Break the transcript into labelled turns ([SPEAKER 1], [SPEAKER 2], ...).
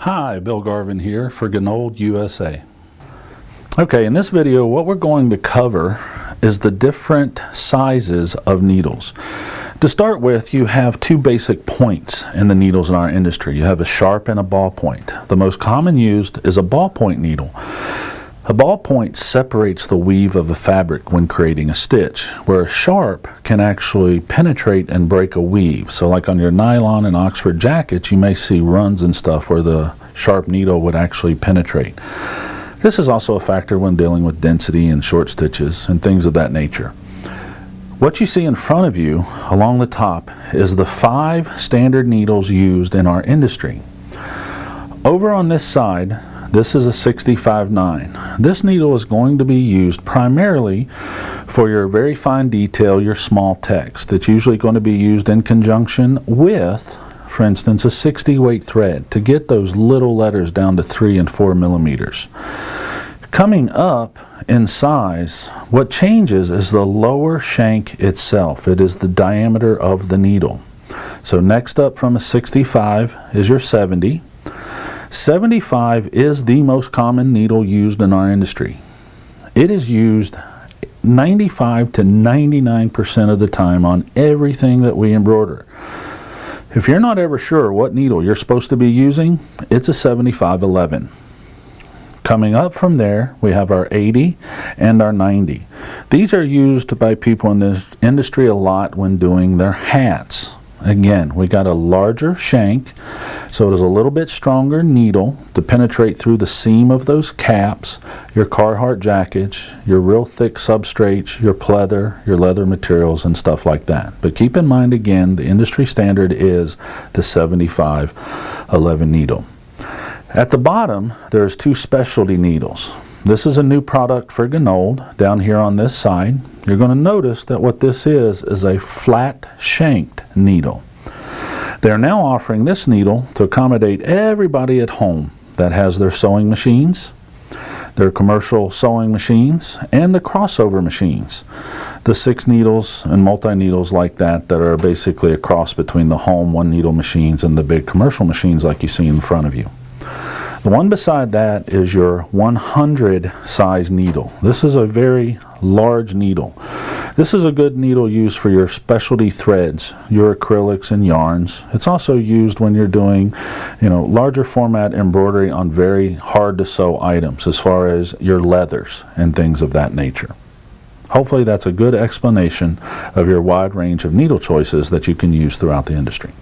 [SPEAKER 1] Hi, Bill Garvin here for Gnold USA. Okay, in this video what we're going to cover is the different sizes of needles. To start with, you have two basic points in the needles in our industry. You have a sharp and a ballpoint. The most common used is a ballpoint needle. A ballpoint separates the weave of a fabric when creating a stitch, where a sharp can actually penetrate and break a weave. So like on your nylon and Oxford jackets, you may see runs and stuff where the sharp needle would actually penetrate. This is also a factor when dealing with density and short stitches and things of that nature. What you see in front of you along the top is the 5 standard needles used in our industry. Over on this side, this is a 65-9. This needle is going to be used primarily for your very fine detail, your small text. It's usually going to be used in conjunction with, for instance, a 60 weight thread to get those little letters down to 3 and 4 millimeters. Coming up in size, what changes is the lower shank itself. It is the diameter of the needle. So next up from a 65 is your 70. 75 is the most common needle used in our industry. It is used 95 to 99% of the time on everything that we embroider. If you're not ever sure what needle you're supposed to be using, it's a 75-11. Coming up from there, we have our 80 and our 90. These are used by people in this industry a lot when doing their hats. Again, we got a larger shank, so it is a little bit stronger needle to penetrate through the seam of those caps, your Carhartt jackets, your real thick substrates, your pleather, your leather materials and stuff like that. But keep in mind again, the industry standard is the 75-11 needle. At the bottom, there's 2 specialty needles. This is a new product for Gnold. Down here on this side, you're going to notice that what this is a flat shanked needle. They're now offering this needle to accommodate everybody at home that has their sewing machines, their commercial sewing machines, and the crossover machines. The 6 needles and multi-needles like that are basically a cross between the home 1-needle machines and the big commercial machines like you see in front of you. The one beside that is your 100 size needle. This is a very large needle. This is a good needle used for your specialty threads, your acrylics and yarns. It's also used when you're doing, larger format embroidery on very hard to sew items as far as your leathers and things of that nature. Hopefully that's a good explanation of your wide range of needle choices that you can use throughout the industry.